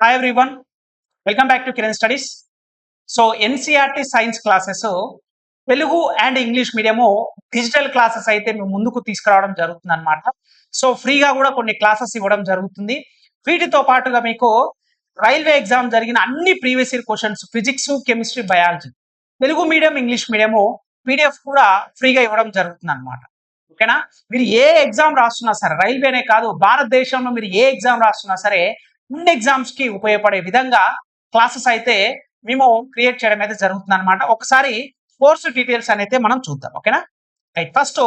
Hi everyone, welcome back to Kiran Studies. So NCERT science classes Telugu and English medium digital classes అయితే మేము ముందుకు తీసుకురావడం జరుగుతుంది అనమాట. సో ఫ్రీగా కూడా కొన్ని క్లాసెస్ ఇవ్వడం జరుగుతుంది. వీటితో పాటుగా మీకు రైల్వే ఎగ్జామ్ జరిగిన అన్ని previous year questions physics, chemistry, biology Telugu medium, English medium PDF కూడా ఫ్రీగా ఇవ్వడం జరుగుతుంది అనమాట. ఓకేనా? మీరు ఏ ఎగ్జామ్ రాస్తున్నా సరే, రైల్వేనే కాదు భారతదేశంలో మీరు ఏ ఎగ్జామ్ రాస్తున్నా సరే అన్ని ఎగ్జామ్స్ కి ఉపయోగపడే విధంగా క్లాసెస్ అయితే మేము క్రియేట్ చేయడం అయితే జరుగుతుంది అనమాట. ఒకసారి కోర్సు డీటెయిల్స్ అనేది మనం చూద్దాం. ఓకేనా? రైట్. ఫస్ట్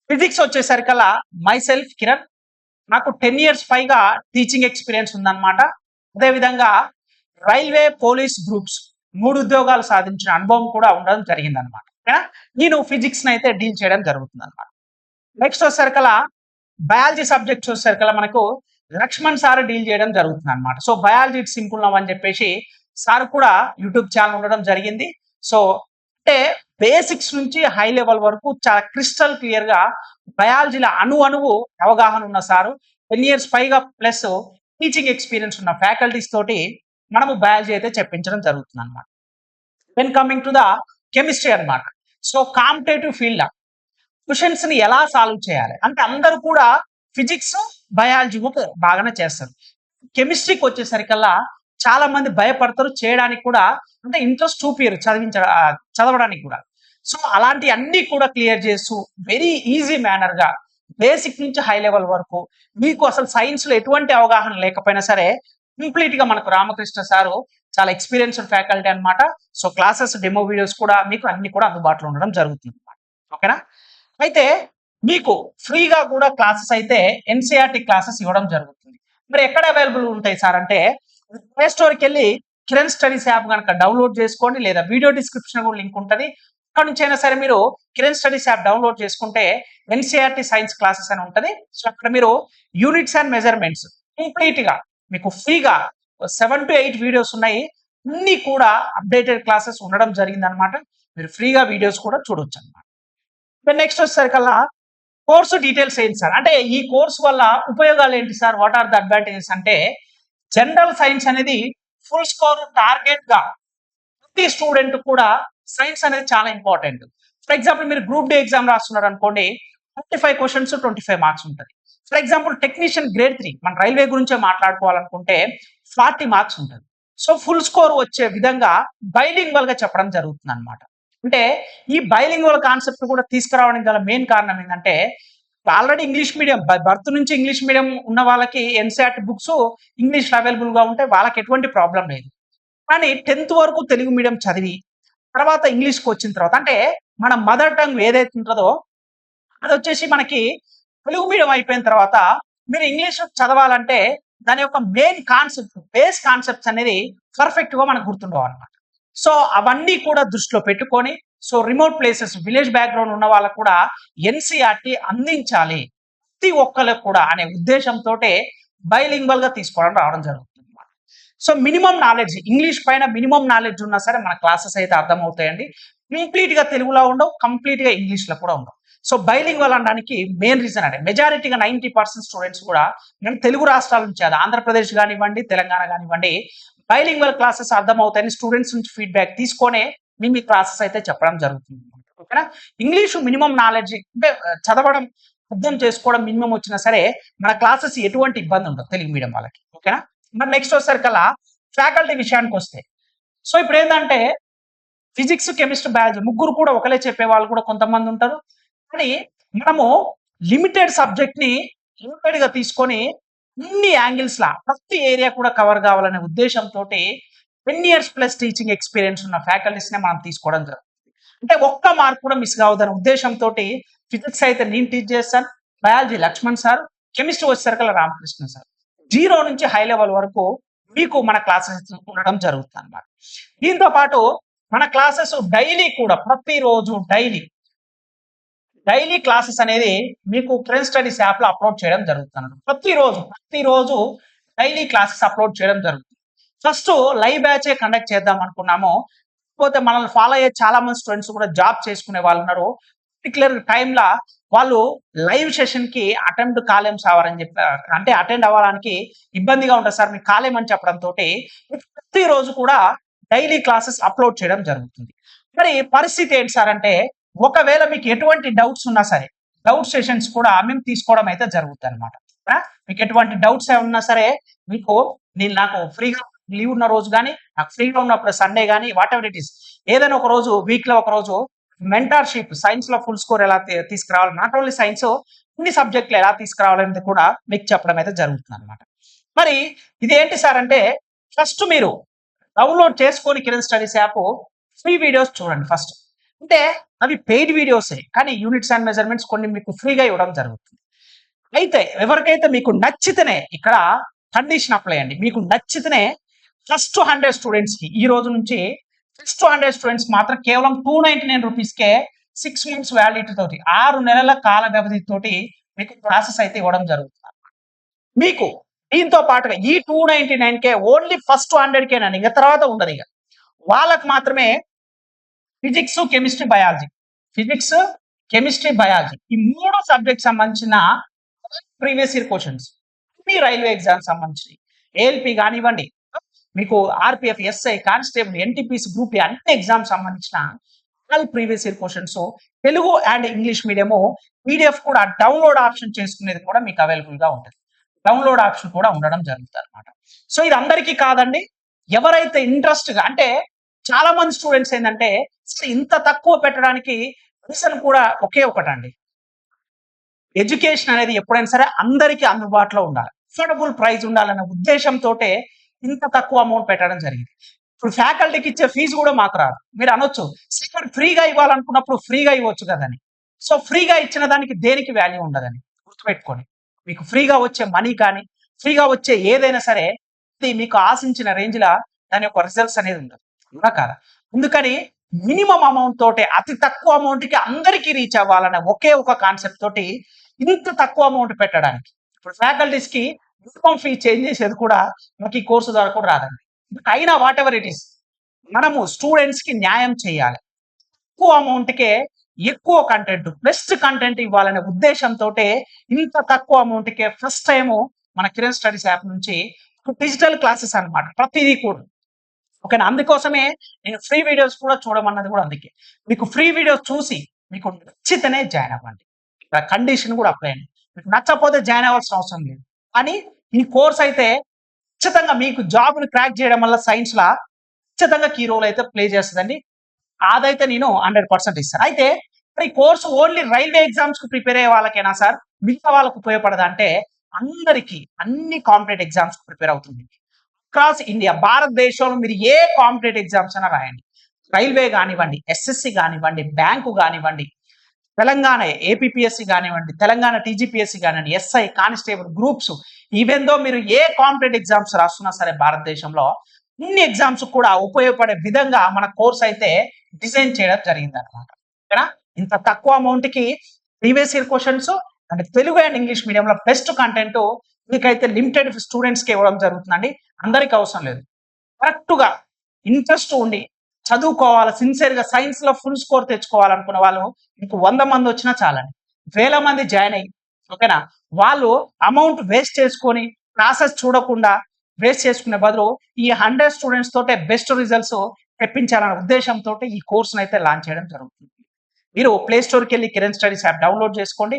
ఫిజిక్స్ వచ్చేసరికల్లా మై సెల్ఫ్ కిరణ్, నాకు 10 years పైగా టీచింగ్ ఎక్స్పీరియన్స్ ఉందన్నమాట. అదేవిధంగా రైల్వే, పోలీస్ గ్రూప్స్ 3 ఉద్యోగాలు సాధించిన అనుభవం కూడా ఉండడం జరిగిందనమాట. ఓకేనా? నేను ఫిజిక్స్ అయితే డీల్ చేయడం జరుగుతుంది అనమాట. నెక్స్ట్ వచ్చేసరికల్లా బయాలజీ సబ్జెక్ట్స్ వచ్చేసరికల్లా మనకు లక్ష్మణ్ సార్ డీల్ చేయడం జరుగుతుంది అనమాట. సో బయాలజీ సింపుల్ నవ్ అని చెప్పేసి సార్ కూడా యూట్యూబ్ ఛానల్ ఉండడం జరిగింది. సో అంటే బేసిక్స్ నుంచి హై లెవెల్ వరకు చాలా క్రిస్టల్ క్లియర్ గా బయాలజీలో అణువు అవగాహన ఉన్న సారు, 10 years పైగా ప్లస్ టీచింగ్ ఎక్స్పీరియన్స్ ఉన్న ఫ్యాకల్టీస్ తోటి మనము బయాలజీ అయితే చెప్పించడం జరుగుతుంది అనమాట. When coming to the chemistry అనమాట. సో కాంపిటేటివ్ ఫీల్డ్ క్వశ్చన్స్ ని ఎలా సాల్వ్ చేయాలి అంటే అందరూ కూడా ఫిజిక్స్, బయాలజీ బాగానే చేస్తారు. కెమిస్ట్రీకి వచ్చేసరికల్లా చాలా మంది భయపడతారు, చేయడానికి కూడా అంటే ఇంట్రెస్ట్ చూపియరు చదవడానికి కూడా. సో అలాంటి అన్ని కూడా క్లియర్ చేస్తూ వెరీ ఈజీ మేనర్ గా బేసిక్ నుంచి హై లెవెల్ వరకు మీకు అసలు సైన్స్ లో ఎటువంటి అవగాహన లేకపోయినా సరే కంప్లీట్ గా మనకు రామకృష్ణ సారు చాలా ఎక్స్పీరియన్స్డ్ ఫ్యాకల్టీ అన్నమాట. సో క్లాసెస్, డెమో వీడియోస్ కూడా మీకు అన్ని కూడా అందుబాటులో ఉండడం జరుగుతుంది. ఓకేనా? అయితే మీకు ఫ్రీగా కూడా క్లాసెస్ అయితే ఎన్సీఆర్టీ క్లాసెస్ ఇవ్వడం జరుగుతుంది. మరి ఎక్కడ అవైలబుల్ ఉంటాయి సార్ అంటే ప్లే స్టోర్కి వెళ్ళి కిరణ్ స్టడీస్ యాప్ కనుక డౌన్లోడ్ చేసుకోండి, లేదా వీడియో డిస్క్రిప్షన్ కూడా లింక్ ఉంటుంది. అక్కడ నుంచి అయినా సరే మీరు కిరణ్ స్టడీస్ యాప్ డౌన్లోడ్ చేసుకుంటే ఎన్సీఆర్టీ సైన్స్ క్లాసెస్ అని ఉంటుంది. సో అక్కడ మీరు యూనిట్స్ అండ్ మెజర్మెంట్స్ కంప్లీట్ గా మీకు ఫ్రీగా 7 to 8 వీడియోస్ ఉన్నాయి. అన్ని కూడా అప్డేటెడ్ క్లాసెస్ ఉండడం జరిగింది అనమాట. మీరు ఫ్రీగా వీడియోస్ కూడా చూడొచ్చు అనమాట. నెక్స్ట్ వచ్చేసరికల్లా కోర్సు డీటెయిల్స్ ఏంటి సార్ అంటే ఈ కోర్సు వల్ల ఉపయోగాలు ఏంటి sir, what are the advantages అంటే జనరల్ సైన్స్ అనేది ఫుల్ స్కోర్ టార్గెట్ గా ప్రతి స్టూడెంట్ కూడా సైన్స్ అనేది చాలా ఇంపార్టెంట్. ఫర్ ఎగ్జాంపుల్ మీరు గ్రూప్ డి ఎగ్జామ్ రాస్తున్నారు అనుకోండి, 25 క్వశ్చన్స్ 25 మార్క్స్ ఉంటుంది. ఫర్ ఎగ్జాంపుల్ టెక్నీషియన్ గ్రేడ్ 3 మన రైల్వే గురించే మాట్లాడుకోవాలనుకుంటే 40 మార్క్స్ ఉంటుంది. సో ఫుల్ స్కోర్ వచ్చే విధంగా బైలింగ్వల్ గా చెప్పడం జరుగుతుంది అనమాట. అంటే ఈ బైలింగ్వల్ కాన్సెప్ట్ కూడా తీసుకురావడానికి గల మెయిన్ కారణం ఏంటంటే ఆల్రెడీ ఇంగ్లీష్ మీడియం బర్త్ నుంచి ఇంగ్లీష్ మీడియం ఉన్న వాళ్ళకి ఎన్సీఆర్టీ బుక్స్ ఇంగ్లీష్ అవైలబుల్ గా ఉంటే వాళ్ళకి ఎటువంటి ప్రాబ్లం లేదు. కానీ 10th వరకు తెలుగు మీడియం చదివి తర్వాత ఇంగ్లీష్కి వచ్చిన తర్వాత అంటే మన మదర్ టంగ్ ఏదైతే ఉంటుందో అది వచ్చేసి మనకి తెలుగు మీడియం అయిపోయిన తర్వాత మీరు ఇంగ్లీష్ చదవాలంటే దాని యొక్క మెయిన్ కాన్సెప్ట్, బేస్ కాన్సెప్ట్స్ అనేది పర్ఫెక్ట్ గా మనకు గుర్తుండవాలన్నమాట. సో అవన్నీ కూడా దృష్టిలో పెట్టుకొని so remote places, village background ఉన్న వాళ్ళకు కూడా ఎన్సీఆర్టీ అందించాలి ప్రతి ఒక్కరికి కూడా అనే ఉద్దేశంతో బైలింగ్వల్ గా తీసుకోవడం రావడం జరుగుతుంది. సో మినిమం నాలెడ్జ్, ఇంగ్లీష్ పైన మినిమం నాలెడ్జ్ ఉన్నా సరే మన క్లాసెస్ అయితే అర్థమవుతాయండి. కంప్లీట్ గా తెలుగులో ఉండవు, కంప్లీట్ గా ఇంగ్లీష్ లో కూడా ఉండవు. సో బైలింగ్వల్ అనడానికి మెయిన్ రీజన్ అంటే మెజారిటీగా 90% స్టూడెంట్స్ కూడా నేను తెలుగు రాష్ట్రాల నుంచి, అది ఆంధ్రప్రదేశ్ కానివ్వండి, తెలంగాణ కానివ్వండి, బైలింగ్వల్ క్లాసెస్ అర్థమవుతాయని స్టూడెంట్స్ నుంచి ఫీడ్బ్యాక్ తీసుకొనే మీ క్లాసెస్ అయితే చెప్పడం జరుగుతుంది. ఓకేనా? ఇంగ్లీషు మినిమం నాలెడ్జ్ అంటే చదవడం, అర్థం చేసుకోవడం మినిమం వచ్చినా సరే మన క్లాసెస్ ఎటువంటి ఇబ్బంది ఉండదు తెలుగు మీడియం వాళ్ళకి. ఓకేనా? మరి నెక్స్ట్ వచ్చేసరికల్లా ఫ్యాకల్టీ విషయానికి వస్తే సో ఇప్పుడు ఏంటంటే ఫిజిక్స్, కెమిస్ట్రీ, బయాలజీ ముగ్గురు కూడా ఒకలే చెప్పే వాళ్ళు కూడా కొంతమంది ఉంటారు. కానీ మనము లిమిటెడ్ సబ్జెక్ట్ ని లిమిటెడ్ గా తీసుకొని అన్ని యాంగిల్స్ లా ప్రతి ఏరియా కూడా కవర్ కావాలనే ఉద్దేశంతో 10 years ప్లస్ టీచింగ్ ఎక్స్పీరియన్స్ ఉన్న ఫ్యాకల్టీస్ నే మనం తీసుకోవడం జరుగుతుంది. అంటే ఒక్క మార్క్ కూడా మిస్ కావద్దనే ఉద్దేశంతో ఫిజిక్స్ అయితే నేను టీచ్ చేస్తాను, బయాలజీ లక్ష్మణ్ సార్, కెమిస్ట్రీ వచ్చేసరికల్లా రామకృష్ణ సార్. 0 నుంచి హై లెవెల్ వరకు మీకు మన క్లాసెస్ ఉండడం జరుగుతుంది అన్నమాట. దీంతో పాటు మన క్లాసెస్ డైలీ కూడా ప్రతిరోజు డైలీ క్లాసెస్ అనేది మీకు కిరణ్ స్టడీస్ యాప్ లో అప్లోడ్ చేయడం జరుగుతుంది. ప్రతిరోజు డైలీ క్లాసెస్ అప్లోడ్ చేయడం జరుగుతుంది. ఫస్ట్ లైవ్ బ్యాచ్ కండక్ట్ చేద్దాం అనుకున్నాము. కాకపోతే మనల్ని ఫాలో అయ్యే చాలా మంది స్టూడెంట్స్ కూడా జాబ్ చేసుకునే వాళ్ళు ఉన్నారు. పర్టిక్యులర్ టైంలో వాళ్ళు లైవ్ సెషన్‌కి అటెంప్ట్ కాలేం సార్ అని చెప్పి అంటే అటెండ్ అవ్వడానికి ఇబ్బందిగా ఉంటది సార్ మీకు కాలేమని చెప్పడంతోటి ప్రతిరోజు కూడా డైలీ క్లాసెస్ అప్‌లోడ్ చేయడం జరుగుతుంది. మరి పరిస్థితి ఏంటి సార్ అంటే ఒకవేళ మీకు ఎటువంటి డౌట్స్ ఉన్నా సరే డౌట్ సెషన్స్ కూడా మేము తీసుకోవడం అయితే జరుగుద్దనమాట. మీకు ఎటువంటి డౌట్స్ ఏమన్నా ఉన్నా సరే మీకు నాకు ఫ్రీగా లీవ్ ఉన్న రోజు గాని, నాకు ఫ్రీగా ఉన్నప్పుడు సండే గాని వాటెవర్ ఇట్ ఈస్ ఏదైనా ఒక రోజు వీక్‌లో ఒక రోజు మెంటార్‌షిప్ సైన్స్‌లో ఫుల్ స్కోర్ ఎలా తీసుకురావాలి నాట్ ఓన్లీ సైన్స్ అన్ని సబ్జెక్ట్‌లు ఎలా తీసుకురావాలనేది కూడా మీకు చెప్పడం అయితే జరుగుతుందనమాట. మరి ఇదేంటి సార్ అంటే ఫస్ట్ మీరు డౌన్‌లోడ్ చేసుకొని Kiran studies app free videos చూడండి ఫస్ట్. అంటే అవి పెయిడ్ వీడియోసే. కానీ యూనిట్స్ అండ్ మెజర్‌మెంట్స్ కొన్ని మీకు ఫ్రీగా ఇవ్వడం జరుగుతుంది. అయితే ఎవరికైతే మీకు నచ్చితేనే ఇక్కడ కండిషన్ అప్లై అండి. మీకు నచ్చితేనే ఫస్ట్ 100 స్టూడెంట్స్‌కి ఈ రోజు నుంచి ఫస్ట్ 100 స్టూడెంట్స్ మాత్రం కేవలం ₹299కే 6 మంత్స్ వ్యాలిడిటీ తోటి 6 నెలల కాల వ్యవధితోటి మీకు క్లాసెస్ అయితే ఇవ్వడం జరుగుతుంది. మీకు దీంతో పాటుగా ఈ 299కే ఓన్లీ ఫస్ట్ 100కేనండి. ఇంక తర్వాత ఉండదిగ. వాళ్ళకి మాత్రమే physics, chemistry, biology. Physics, chemistry, biology. ఈ 3 సబ్జెక్ట్ సంబంధించిన ప్రీవియస్ ఇయర్ క్వెషన్స్. అన్ని రైల్వే ఎగ్జామ్స్ సంబంధించినయి. ఏఎల్‌పీ గానివ్వండి, మీకు RPF, SI, constable, NTPC, group A అన్ని ఎగ్జామ్స్ సంబంధించిన all previous year questions Telugu and English medium PDF కూడా డౌన్‌లోడ్ ఆప్షన్ చేసుకునేది కూడా మీకు అవైలబుల్‌గా ఉంటది. డౌన్‌లోడ్ ఆప్షన్ కూడా ఉండడం జరుగుతదనమాట. సో ఇది అందరికీ కాదండి. ఎవరైతే ఇంట్రెస్ట్‌గా అంటే చాలా మంది స్టూడెంట్స్ ఏందంటే ఇంత తక్కువ పెట్టడానికి రీజన్ కూడా ఒకే ఒకటండి. ఎడ్యుకేషన్ అనేది ఎప్పుడైనా సరే అందరికీ అందుబాటులో ఉండాలి. అఫోర్డబుల్ ప్రైస్ ఉండాలన్న ఉద్దేశంతోటే ఇంత తక్కువ అమౌంట్ పెట్టడం జరిగింది. ఇప్పుడు ఫ్యాకల్టీకి ఇచ్చే ఫీజు కూడా మాకు రాదు. మీరు అనొచ్చు సార్ ఫ్రీగా ఇవ్వాలనుకున్నప్పుడు ఫ్రీగా ఇవ్వచ్చు కదని. సో ఫ్రీగా ఇచ్చిన దానికి దేనికి వాల్యూ ఉండదని గుర్తుపెట్టుకోండి. మీకు ఫ్రీగా వచ్చే మనీ కానీ, ఫ్రీగా వచ్చే ఏదైనా సరే అది మీకు ఆశించిన రేంజ్‌ల దాని యొక్క రిజల్ట్స్ అనేది ఉండదు. అవునా కాదా? అందుకని మినిమమ్ అమౌంట్ తోటే అతి తక్కువ అమౌంట్‌కి అందరికీ రీచ్ అవ్వాలనే ఒకే ఒక కాన్సెప్ట్ తోటి ఇంత తక్కువ అమౌంట్ పెట్టడానికి. ఇప్పుడు ఫ్యాకల్టీస్‌కి మినిమమ్ ఫీ చేంజ్ చేసేది కూడా మనకి ఈ కోర్సు ద్వారా కూడా రాదండి. అయినా వాటెవర్ ఇట్ ఈస్ మనము స్టూడెంట్స్‌కి న్యాయం చేయాలి. తక్కువ అమౌంట్‌కే ఎక్కువ కంటెంట్, బెస్ట్ కంటెంట్ ఇవ్వాలనే ఉద్దేశంతోటే ఇంత తక్కువ అమౌంట్‌కే ఫస్ట్ టైము మన కిరణ్ స్టడీస్ యాప్ నుంచి డిజిటల్ క్లాసెస్ అన్నమాట. ప్రతిదీ కూడా. ఓకేనా? అందుకోసమే నేను ఫ్రీ వీడియోస్ కూడా చూడమన్నది కూడా అందుకే. మీకు ఫ్రీ వీడియోస్ చూసి మీకు నచ్చితేనే జాయిన్ అవ్వండి. ఇక్కడ కండిషన్ కూడా అప్లై అండి. మీకు నచ్చకపోతే జాయిన్ అవ్వాల్సిన అవసరం లేదు. కానీ ఈ కోర్స్ అయితే ఖచ్చితంగా మీకు జాబ్‌ని క్రాక్ చేయడం వల్ల సైన్స్‌లా ఖచ్చితంగా కీ రోల్ అయితే ప్లే చేస్తదండి. అదైతే నేను 100% ఇస్తాను. అయితే మరి ఈ కోర్స్ ఓన్లీ రైల్వే ఎగ్జామ్స్‌కి ప్రిపేర్ అయ్యే వాళ్ళకేనా సార్? మిగతా వాళ్ళకి ఉపయోగపడదా అంటే అందరికీ అన్ని కాంపిటేటివ్ ఎగ్జామ్స్‌కి ప్రిపేర్ అవుతుంది. అక్రాస్ ఇండియా భారతదేశంలో మీరు ఏ కాంపిటేటివ్ ఎగ్జామ్స్ అయినా రాయండి. రైల్వే గానివ్వండి, ఎస్ఎస్‌సి గానివ్వండి, బ్యాంకు గానివ్వండి, తెలంగాణ ఏపీపీఎస్‌సి గానివ్వండి, తెలంగాణ టీజీపీఎస్‌సి గానివ్వండి, SI, constable groups even though మీరు ఏ కాంపిటేటివ్ ఎగ్జామ్స్ రాస్తున్నా సరే భారతదేశంలో అన్ని ఎగ్జామ్స్ కూడా ఉపయోగపడే విధంగా మన కోర్స్ అయితే డిజైన్ చేయడం జరిగిందనమాట. ఓకేనా? ఇంత తక్కువ అమౌంట్‌కి ప్రీవియస్ ఇయర్ క్వెషన్స్ అంటే తెలుగు అండ్ ఇంగ్లీష్ మీడియంలో బెస్ట్ కంటెంట్ మీకైతే లిమిటెడ్ స్టూడెంట్స్‌కి ఇవ్వడం జరుగుతుందండి. అందరికి అవసరం లేదు. కరెక్ట్‌గా ఇంట్రెస్ట్ ఉండి చదువుకోవాలి సిన్సియర్‌గా సైన్స్‌లో ఫుల్ స్కోర్ తెచ్చుకోవాలనుకున్న వాళ్ళు మీకు 100 మంది వచ్చినా చాలండి. వేల మంది జాయిన్ అయ్యి ఓకేనా? వాళ్ళు అమౌంట్ వేస్ట్ చేసుకొని క్లాసెస్ చూడకుండా వేస్ట్ చేసుకునే బదులు ఈ 100 స్టూడెంట్స్ తోటే బెస్ట్ రిజల్ట్స్ తెప్పించాలనే ఉద్దేశంతోటి ఈ కోర్స్‌నైతే లాంచ్ చేయడం జరుగుతుంది. మీరు ప్లే స్టోర్‌కెళ్ళి కిరణ్ స్టడీస్ యాప్ డౌన్‌లోడ్ చేసుకోండి.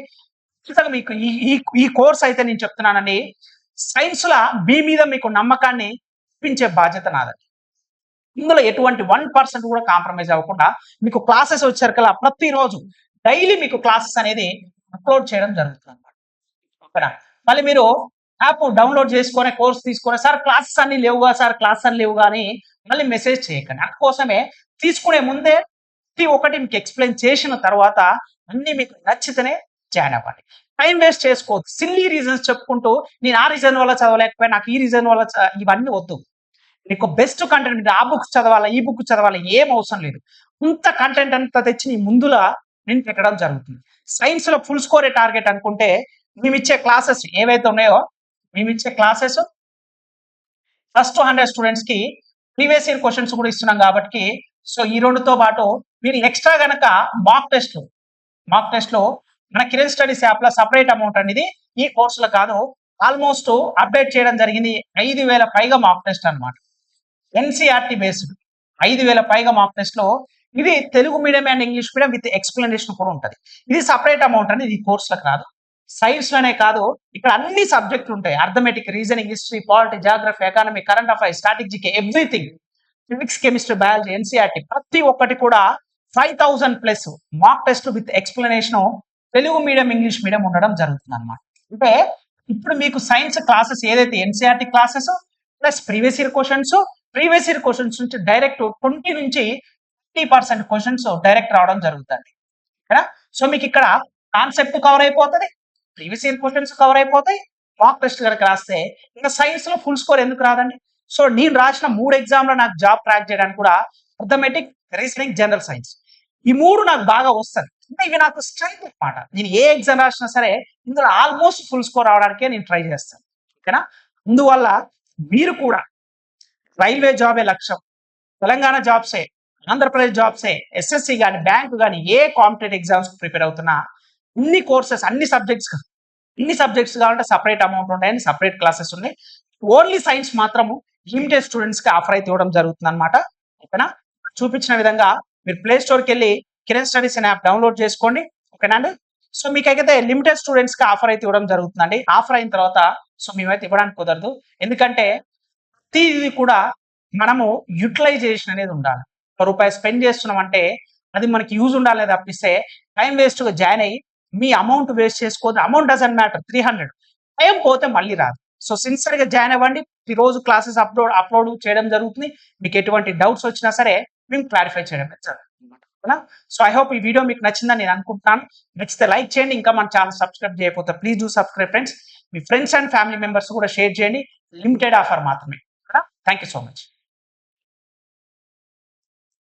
ఖచ్చితంగా మీకు ఈ ఈ ఈ కోర్స్ అయితే నేను చెప్తున్నానండి. సైన్స్‌ల మీ మీద మీకు నమ్మకాన్ని ఇప్పించే బాధ్యత నాదండి. ఇందులో ఎటువంటి 1% కూడా కాంప్రమైజ్ అవ్వకుండా మీకు క్లాసెస్ వచ్చేసరికల్లా ప్రతిరోజు డైలీ మీకు క్లాసెస్ అనేది అప్‌లోడ్ చేయడం జరుగుతుందన్నమాట. ఓకేనా? మళ్ళీ మీరు యాప్ డౌన్‌లోడ్ చేసుకొని కోర్స్ తీసుకొని సార్ క్లాసెస్ అన్నీ లేవుగా సార్ క్లాసెస్ అన్నీ లేవుగా అని మళ్ళీ మెసేజ్ చేయకండి. అందుకోసమే తీసుకునే ముందే ప్రతి ఒక్కటి మీకు ఎక్స్‌ప్లెయిన్ చేసిన తర్వాత అన్నీ మీకు నచ్చితేనే జాయిన్ అవ్వండి. టైమ్ వేస్ట్ చేసుకోవద్దు. సిల్లీ రీజన్స్ చెప్పుకుంటూ నేను ఆ రీజన్ వల్ల చదవలేకపోయాను. నాకు ఈ రీజన్ వల్ల ఇవన్నీ వద్దు. మీకు బెస్ట్ కంటెంట్ మీరు ఆ బుక్ చదవాలా, ఈ బుక్ చదవాలా ఏం అవసరం లేదు. ఇంత కంటెంట్ అంతా తెచ్చి నీ ముందుల నేను పెట్టడం జరుగుతుంది. సైన్స్‌లో ఫుల్ స్కోరే టార్గెట్ అనుకుంటే మేమిచ్చే క్లాసెస్ ఏవైతే ఉన్నాయో మేమిచ్చే క్లాసెస్ ఫస్ట్ 100 స్టూడెంట్స్‌కి ప్రీవియస్ ఇయర్ క్వెషన్స్ కూడా ఇస్తున్నాం కాబట్టి సో ఈ 2తో పాటు మీరు ఎక్స్‌ట్రా గనక మాక్ టెస్ట్‌లు మాక్ టెస్ట్ లో మన కిరణ్ స్టడీస్ యాప్ లో సపరేట్ అమౌంట్ అనేది ఈ కోర్సులో కాదు, ఆల్మోస్ట్ అప్డేట్ చేయడం జరిగింది. 5,000 పైగా మాక్ టెస్ట్ అన్నమాట. ఎన్సీఆర్టీ బేస్డ్ 5,000 పైగా మాక్ టెస్ట్ లో ఇది Telugu medium and English medium with explanation కూడా ఉంటుంది. ఇది సపరేట్ అమౌంట్ అనేది ఈ కోర్సులకు రాదు. సైన్స్ లోనే కాదు, ఇక్కడ అన్ని సబ్జెక్టులు ఉంటాయి. Arithmetic, reasoning, history, polity, geography, economy, current affairs, strategic, everything, physics, chemistry, biology, NCERT ప్రతి ఒక్కటి కూడా 5,000 plus mock test with explanation Telugu medium English medium ఉండడం జరుగుతుంది అనమాట. అంటే ఇప్పుడు మీకు సైన్స్ క్లాసెస్ ఏదైతే NCERT classes plus previous year questions నుంచి డైరెక్ట్ 20 నుంచి 30% క్వశ్చన్స్ డైరెక్ట్ రావడం జరుగుతుంది. ఓకేనా? సో మీకు ఇక్కడ కాన్సెప్ట్ కవర్ అయిపోతుంది, ప్రీవియస్ ఇయర్ క్వశ్చన్స్ కవర్ అయిపోతాయి. మాక్ టెస్ట్ కనుక రాస్తే ఇంకా సైన్స్ లో ఫుల్ స్కోర్ ఎందుకు రాదండి? సో నేను రాసిన 3 ఎగ్జామ్లో నాకు జాబ్ ట్రాక్ చేయడానికి కూడా అర్థమెటిక్, రీజనింగ్, జనరల్ సైన్స్ ఈ 3 నాకు బాగా వస్తుంది. అంటే ఇవి నాకు స్ట్రెంత్ అనమాట. నేను ఏ ఎగ్జామ్ రాసినా సరే ఇందులో ఆల్మోస్ట్ ఫుల్ స్కోర్ రావడానికే నేను ట్రై చేస్తాను. ఓకేనా? అందువల్ల మీరు కూడా రైల్వే జాబే లక్ష్యం, తెలంగాణ జాబ్సే, ఆంధ్రప్రదేశ్ జాబ్సే, ఎస్ఎస్సి కానీ, బ్యాంకు కానీ, ఏ కాంపిటేటివ్ ఎగ్జామ్స్ ప్రిపేర్ అవుతున్నా ఇన్ని కోర్సెస్, అన్ని సబ్జెక్ట్స్ కావాలంటే సపరేట్ అమౌంట్ ఉంటాయని సపరేట్ క్లాసెస్ ఉన్నాయి. ఓన్లీ సైన్స్ మాత్రము లిమిటెడ్ స్టూడెంట్స్ కి ఆఫర్ అయితే ఇవ్వడం జరుగుతుంది అనమాట. ఓకేనా? చూపించిన విధంగా మీరు ప్లే స్టోర్కి వెళ్ళి కిరణ్ స్టడీస్ అనే యాప్ డౌన్లోడ్ చేసుకోండి. ఓకేనా అండి? సో మీకైతే లిమిటెడ్ స్టూడెంట్స్ కి ఆఫర్ అయితే ఇవ్వడం జరుగుతుందండి. ఆఫర్ అయిన తర్వాత సో మేమైతే ఇవ్వడానికి కుదరదు, ఎందుకంటే ప్రతిది కూడా మనము యూటిలైజేషన్ అనేది ఉండాలి. ₹1 స్పెండ్ చేస్తున్నాం అంటే అది మనకి యూజ్ ఉండాలి తప్పిస్తే టైం వేస్ట్ గా జాయిన్ అయ్యి మీ అమౌంట్ వేస్ట్ చేసుకోవద్దు. అమౌంట్ డజంట్ మ్యాటర్, 300 టైం పోతే మళ్ళీ రాదు. సో సిన్సియర్ గా జాయిన్ అవ్వండి. ప్రతిరోజు క్లాసెస్ అప్లోడ్ చేయడం జరుగుతుంది. మీకు ఎటువంటి డౌట్స్ వచ్చినా సరే మేము క్లారిఫై చేయడం జరుగుతుంది. సో ఐ హోప్ ఈ వీడియో మీకు నచ్చిందని నేను అనుకుంటున్నాను. నచ్చితే లైక్ చేయండి. ఇంకా మన ఛానల్ సబ్స్క్రైబ్ చేయకపోతే please do subscribe friends. Me friends and family members కూడా షేర్ చేయండి. లిమిటెడ్ ఆఫర్ మాత్రమే. Thank you so much.